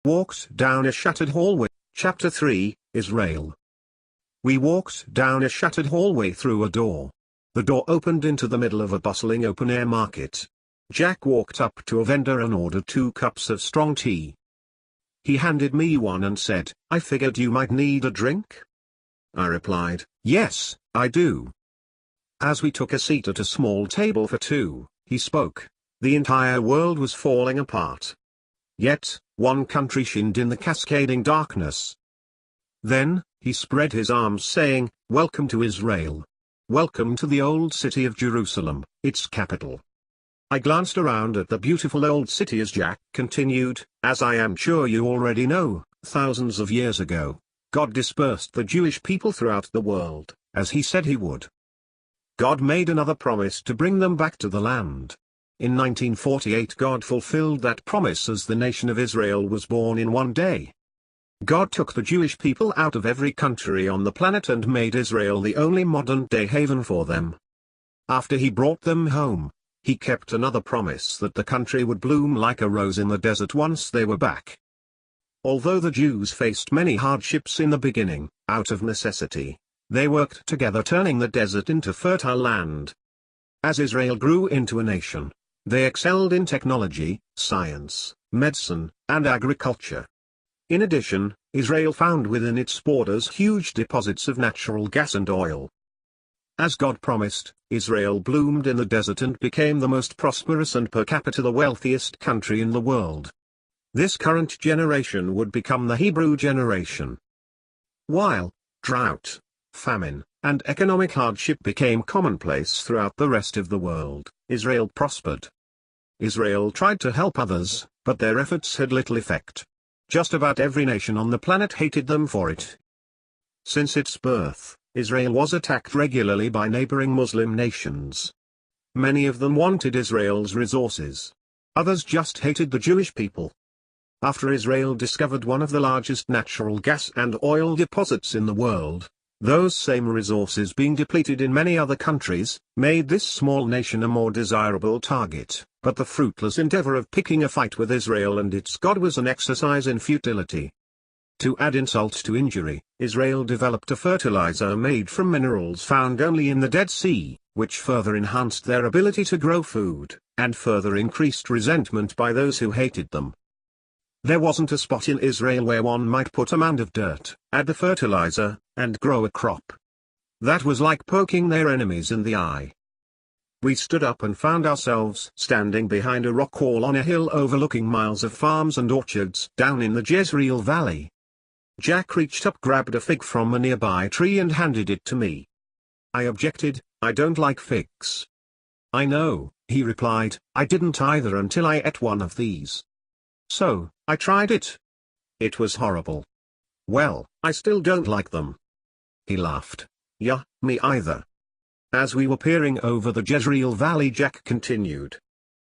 Walked down a shuttered hallway. Chapter 3, Israel. We walked down a shuttered hallway through a door. The door opened into the middle of a bustling open-air market. Jack walked up to a vendor and ordered 2 cups of strong tea. He handed me one and said, "I figured you might need a drink?" I replied, "Yes, I do." As we took a seat at a small table for 2, he spoke. The entire world was falling apart. Yet, one country shined in the cascading darkness. Then, he spread his arms saying, "Welcome to Israel. Welcome to the old city of Jerusalem, its capital." I glanced around at the beautiful old city as Jack continued, "As I am sure you already know, thousands of years ago, God dispersed the Jewish people throughout the world, as he said he would. God made another promise to bring them back to the land. In 1948 God fulfilled that promise as the nation of Israel was born in one day. God took the Jewish people out of every country on the planet and made Israel the only modern-day haven for them. After he brought them home, he kept another promise that the country would bloom like a rose in the desert once they were back. Although the Jews faced many hardships in the beginning, out of necessity, they worked together turning the desert into fertile land. As Israel grew into a nation, they excelled in technology, science, medicine, and agriculture. In addition, Israel found within its borders huge deposits of natural gas and oil. As God promised, Israel bloomed in the desert and became the most prosperous and per capita the wealthiest country in the world. This current generation would become the Hebrew generation. While drought, famine, and economic hardship became commonplace throughout the rest of the world, Israel prospered. Israel tried to help others, but their efforts had little effect. Just about every nation on the planet hated them for it. Since its birth, Israel was attacked regularly by neighboring Muslim nations. Many of them wanted Israel's resources. Others just hated the Jewish people. After Israel discovered one of the largest natural gas and oil deposits in the world, those same resources being depleted in many other countries, made this small nation a more desirable target, but the fruitless endeavor of picking a fight with Israel and its God was an exercise in futility. To add insult to injury, Israel developed a fertilizer made from minerals found only in the Dead Sea, which further enhanced their ability to grow food, and further increased resentment by those who hated them. There wasn't a spot in Israel where one might put a mound of dirt, add the fertilizer, and grow a crop. That was like poking their enemies in the eye. We stood up and found ourselves standing behind a rock wall on a hill overlooking miles of farms and orchards down in the Jezreel Valley. Jack reached up, grabbed a fig from a nearby tree and handed it to me. I objected, "I don't like figs." "I know," he replied, "I didn't either until I ate one of these. So, I tried it. It was horrible. Well, I still don't like them." He laughed. "Yeah, me either." As we were peering over the Jezreel Valley, Jack continued.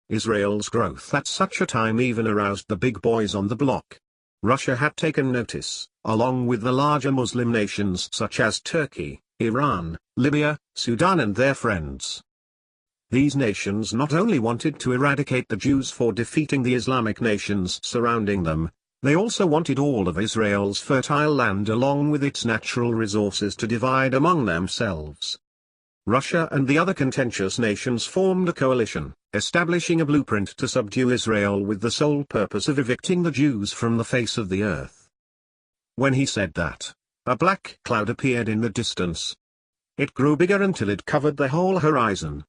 Israel's growth at such a time even aroused the big boys on the block. Russia had taken notice, along with the larger Muslim nations such as Turkey, Iran, Libya, Sudan and their friends. These nations not only wanted to eradicate the Jews for defeating the Islamic nations surrounding them, they also wanted all of Israel's fertile land along with its natural resources to divide among themselves. Russia and the other contentious nations formed a coalition, establishing a blueprint to subdue Israel with the sole purpose of evicting the Jews from the face of the earth. When he said that, a black cloud appeared in the distance. It grew bigger until it covered the whole horizon.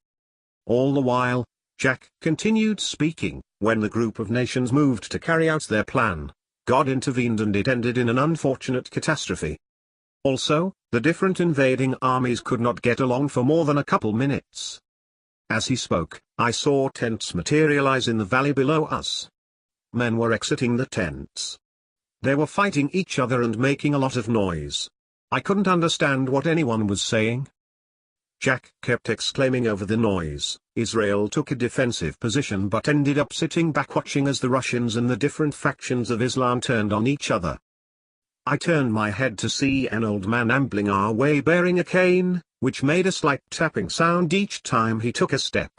All the while, Jack continued speaking. When the group of nations moved to carry out their plan, God intervened and it ended in an unfortunate catastrophe. Also, the different invading armies could not get along for more than a couple minutes. As he spoke, I saw tents materialize in the valley below us. Men were exiting the tents. They were fighting each other and making a lot of noise. I couldn't understand what anyone was saying. Jack kept exclaiming over the noise. Israel took a defensive position but ended up sitting back watching as the Russians and the different factions of Islam turned on each other. I turned my head to see an old man ambling our way bearing a cane, which made a slight tapping sound each time he took a step.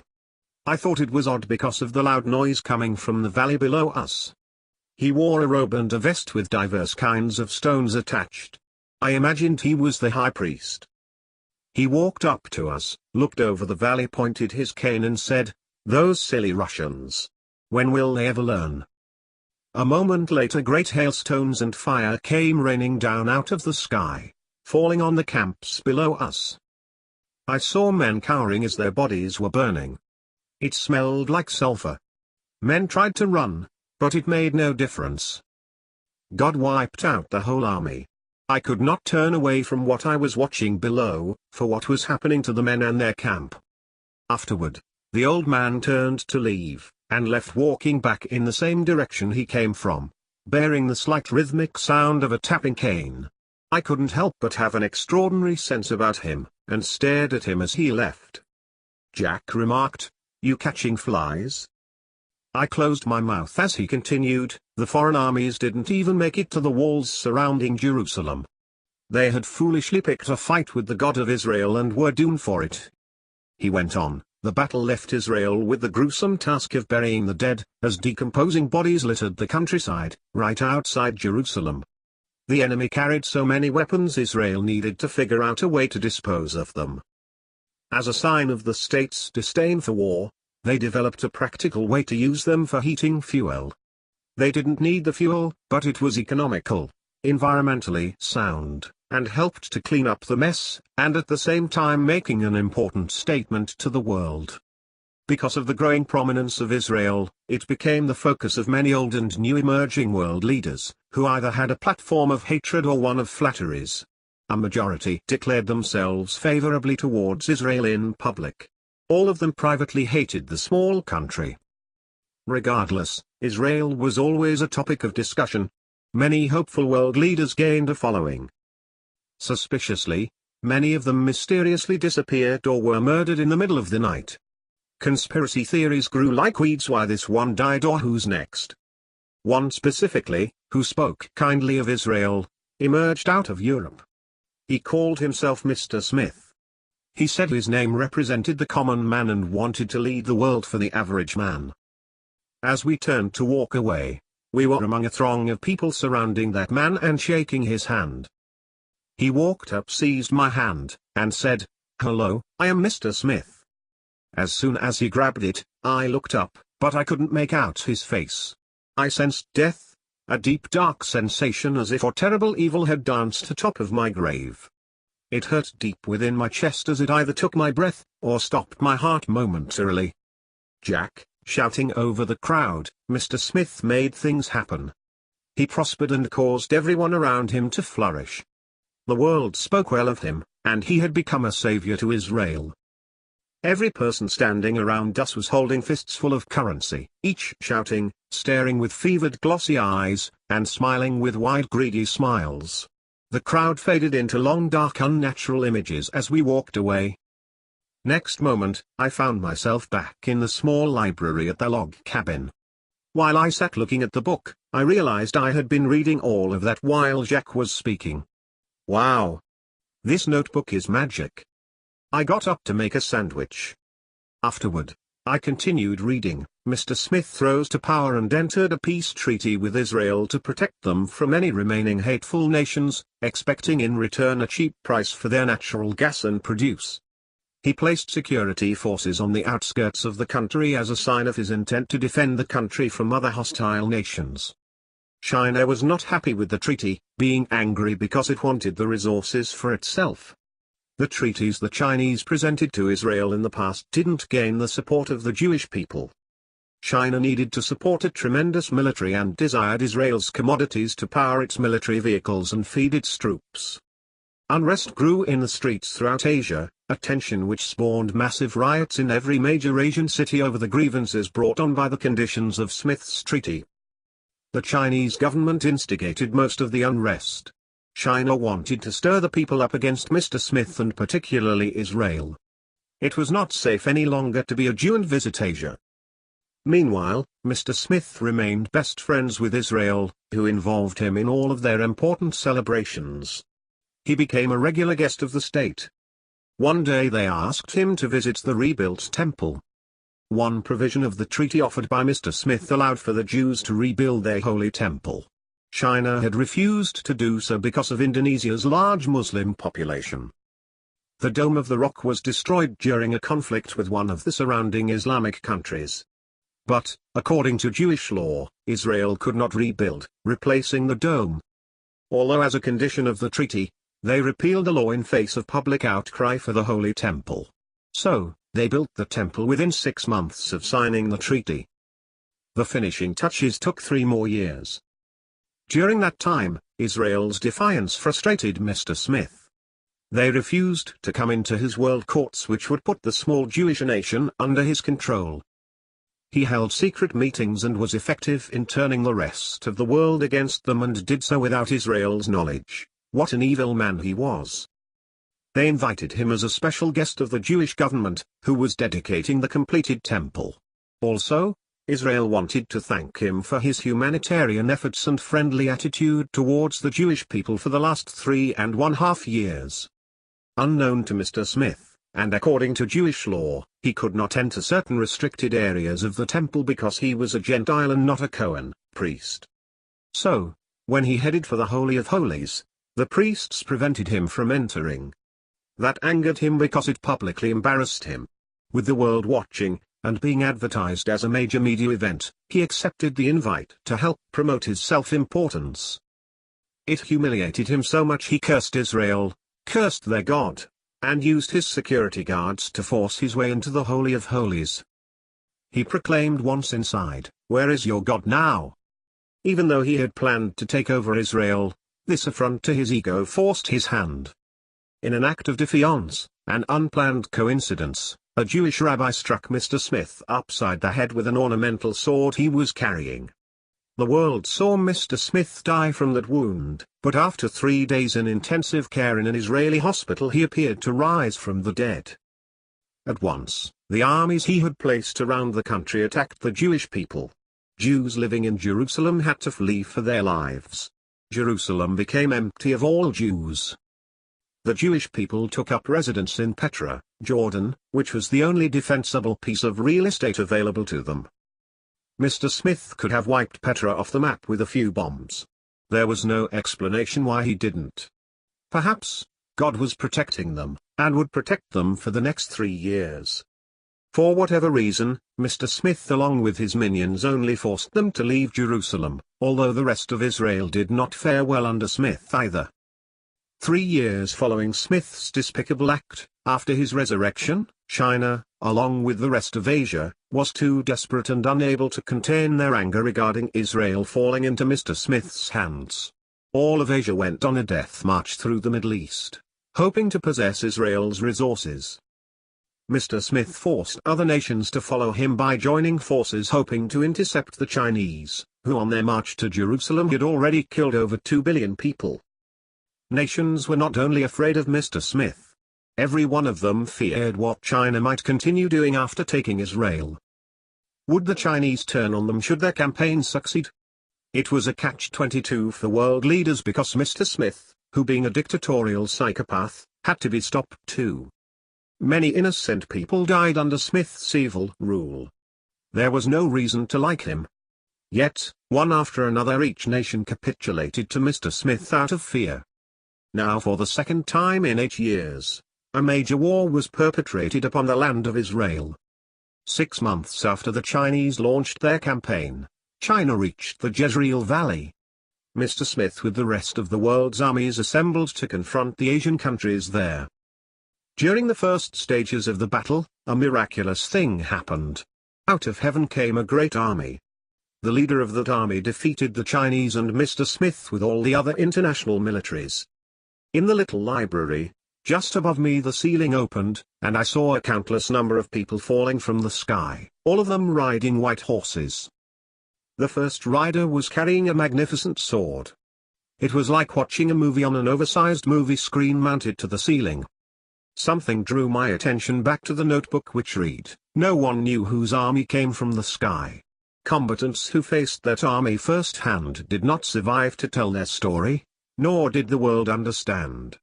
I thought it was odd because of the loud noise coming from the valley below us. He wore a robe and a vest with diverse kinds of stones attached. I imagined he was the high priest. He walked up to us, looked over the valley, pointed his cane and said, "Those silly Russians. When will they ever learn?" A moment later great hailstones and fire came raining down out of the sky, falling on the camps below us. I saw men cowering as their bodies were burning. It smelled like sulfur. Men tried to run, but it made no difference. God wiped out the whole army. I could not turn away from what I was watching below, for what was happening to the men and their camp. Afterward, the old man turned to leave, and left walking back in the same direction he came from, bearing the slight rhythmic sound of a tapping cane. I couldn't help but have an extraordinary sense about him, and stared at him as he left. Jack remarked, "You catching flies?" I closed my mouth as he continued, "The foreign armies didn't even make it to the walls surrounding Jerusalem. They had foolishly picked a fight with the God of Israel and were doomed for it." He went on, "The battle left Israel with the gruesome task of burying the dead, as decomposing bodies littered the countryside, right outside Jerusalem. The enemy carried so many weapons Israel needed to figure out a way to dispose of them. As a sign of the state's disdain for war, they developed a practical way to use them for heating fuel. They didn't need the fuel, but it was economical, environmentally sound, and helped to clean up the mess, and at the same time making an important statement to the world. Because of the growing prominence of Israel, it became the focus of many old and new emerging world leaders, who either had a platform of hatred or one of flatteries. A majority declared themselves favorably towards Israel in public. All of them privately hated the small country. Regardless, Israel was always a topic of discussion. Many hopeful world leaders gained a following. Suspiciously, many of them mysteriously disappeared or were murdered in the middle of the night. Conspiracy theories grew like weeds: why this one died or who's next. One specifically, who spoke kindly of Israel, emerged out of Europe. He called himself Mr. Smith. He said his name represented the common man and wanted to lead the world for the average man. As we turned to walk away, we were among a throng of people surrounding that man and shaking his hand. He walked up, seized my hand, and said, "Hello, I am Mr. Smith." As soon as he grabbed it, I looked up, but I couldn't make out his face. I sensed death, a deep dark sensation as if a terrible evil had danced atop of my grave. It hurt deep within my chest as it either took my breath, or stopped my heart momentarily. Jack, shouting over the crowd, Mr. Smith made things happen. He prospered and caused everyone around him to flourish. The world spoke well of him, and he had become a savior to Israel. Every person standing around us was holding fists full of currency, each shouting, staring with fevered glossy eyes, and smiling with wide greedy smiles. The crowd faded into long dark unnatural images as we walked away. Next moment, I found myself back in the small library at the log cabin. While I sat looking at the book, I realized I had been reading all of that while Jack was speaking. Wow! This notebook is magic. I got up to make a sandwich. Afterward, I continued reading. Mr. Smith rose to power and entered a peace treaty with Israel to protect them from any remaining hateful nations, expecting in return a cheap price for their natural gas and produce. He placed security forces on the outskirts of the country as a sign of his intent to defend the country from other hostile nations. China was not happy with the treaty, being angry because it wanted the resources for itself. The treaties the Chinese presented to Israel in the past didn't gain the support of the Jewish people. China needed to support a tremendous military and desired Israel's commodities to power its military vehicles and feed its troops. Unrest grew in the streets throughout Asia, a tension which spawned massive riots in every major Asian city over the grievances brought on by the conditions of Smith's treaty. The Chinese government instigated most of the unrest. China wanted to stir the people up against Mr. Smith and particularly Israel. It was not safe any longer to be a Jew and visit Asia. Meanwhile, Mr. Smith remained best friends with Israel, who involved him in all of their important celebrations. He became a regular guest of the state. One day they asked him to visit the rebuilt temple. One provision of the treaty offered by Mr. Smith allowed for the Jews to rebuild their holy temple. China had refused to do so because of Indonesia's large Muslim population. The Dome of the Rock was destroyed during a conflict with one of the surrounding Islamic countries. But, according to Jewish law, Israel could not rebuild, replacing the dome. Although as a condition of the treaty, they repealed the law in face of public outcry for the Holy Temple. So, they built the temple within 6 months of signing the treaty. The finishing touches took 3 more years. During that time, Israel's defiance frustrated Mr. Smith. They refused to come into his world courts, which would put the small Jewish nation under his control. He held secret meetings and was effective in turning the rest of the world against them, and did so without Israel's knowledge. What an evil man he was. They invited him as a special guest of the Jewish government, who was dedicating the completed temple. Also, Israel wanted to thank him for his humanitarian efforts and friendly attitude towards the Jewish people for the last 3.5 years. Unknown to Mr. Smith, and according to Jewish law, he could not enter certain restricted areas of the temple because he was a Gentile and not a Cohen priest. So, when he headed for the Holy of Holies, the priests prevented him from entering. That angered him because it publicly embarrassed him. With the world watching, and being advertised as a major media event, he accepted the invite to help promote his self-importance. It humiliated him so much he cursed Israel, cursed their God, and used his security guards to force his way into the Holy of Holies. He proclaimed once inside, "Where is your God now?" Even though he had planned to take over Israel, this affront to his ego forced his hand. In an act of defiance, an unplanned coincidence, a Jewish rabbi struck Mr. Smith upside the head with an ornamental sword he was carrying. The world saw Mr. Smith die from that wound, but after 3 days in intensive care in an Israeli hospital he appeared to rise from the dead. At once, the armies he had placed around the country attacked the Jewish people. Jews living in Jerusalem had to flee for their lives. Jerusalem became empty of all Jews. The Jewish people took up residence in Petra, Jordan, which was the only defensible piece of real estate available to them. Mr. Smith could have wiped Petra off the map with a few bombs. There was no explanation why he didn't. Perhaps, God was protecting them, and would protect them for the next 3 years. For whatever reason, Mr. Smith along with his minions only forced them to leave Jerusalem, although the rest of Israel did not fare well under Smith either. 3 years following Smith's despicable act, after his resurrection, China, along with the rest of Asia, was too desperate and unable to contain their anger regarding Israel falling into Mr. Smith's hands. All of Asia went on a death march through the Middle East, hoping to possess Israel's resources. Mr. Smith forced other nations to follow him by joining forces hoping to intercept the Chinese, who on their march to Jerusalem had already killed over 2 billion people. Nations were not only afraid of Mr. Smith. Every one of them feared what China might continue doing after taking Israel. Would the Chinese turn on them should their campaign succeed? It was a catch-22 for world leaders because Mr. Smith, who being a dictatorial psychopath, had to be stopped too. Many innocent people died under Smith's evil rule. There was no reason to like him. Yet, one after another each nation capitulated to Mr. Smith out of fear. Now for the second time in 8 years, a major war was perpetrated upon the land of Israel. 6 months after the Chinese launched their campaign, China reached the Jezreel Valley. Mr. Smith with the rest of the world's armies assembled to confront the Asian countries there. During the first stages of the battle, a miraculous thing happened. Out of heaven came a great army. The leader of that army defeated the Chinese and Mr. Smith with all the other international militaries. In the little library, just above me the ceiling opened, and I saw a countless number of people falling from the sky, all of them riding white horses. The first rider was carrying a magnificent sword. It was like watching a movie on an oversized movie screen mounted to the ceiling. Something drew my attention back to the notebook which read, "No one knew whose army came from the sky." Combatants who faced that army firsthand did not survive to tell their story. Nor did the world understand.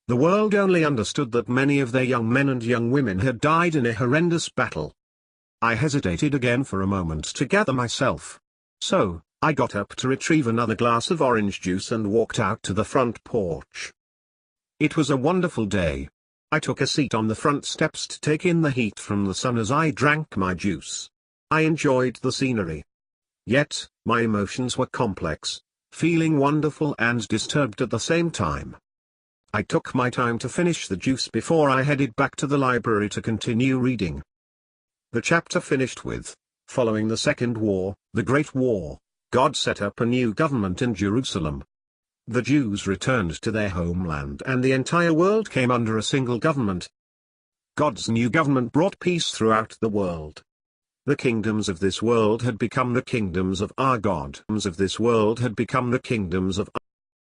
The world only understood that many of their young men and young women had died in a horrendous battle. I hesitated again for a moment to gather myself. So, I got up to retrieve another glass of orange juice and walked out to the front porch. It was a wonderful day. I took a seat on the front steps to take in the heat from the sun as I drank my juice. I enjoyed the scenery. Yet, my emotions were complex, feeling wonderful and disturbed at the same time. I took my time to finish the juice before I headed back to the library to continue reading. The chapter finished with, following the Second War, the Great War, God set up a new government in Jerusalem. The Jews returned to their homeland and the entire world came under a single government. God's new government brought peace throughout the world. The kingdoms of this world had become the kingdoms of our God. Of this world had become the kingdoms of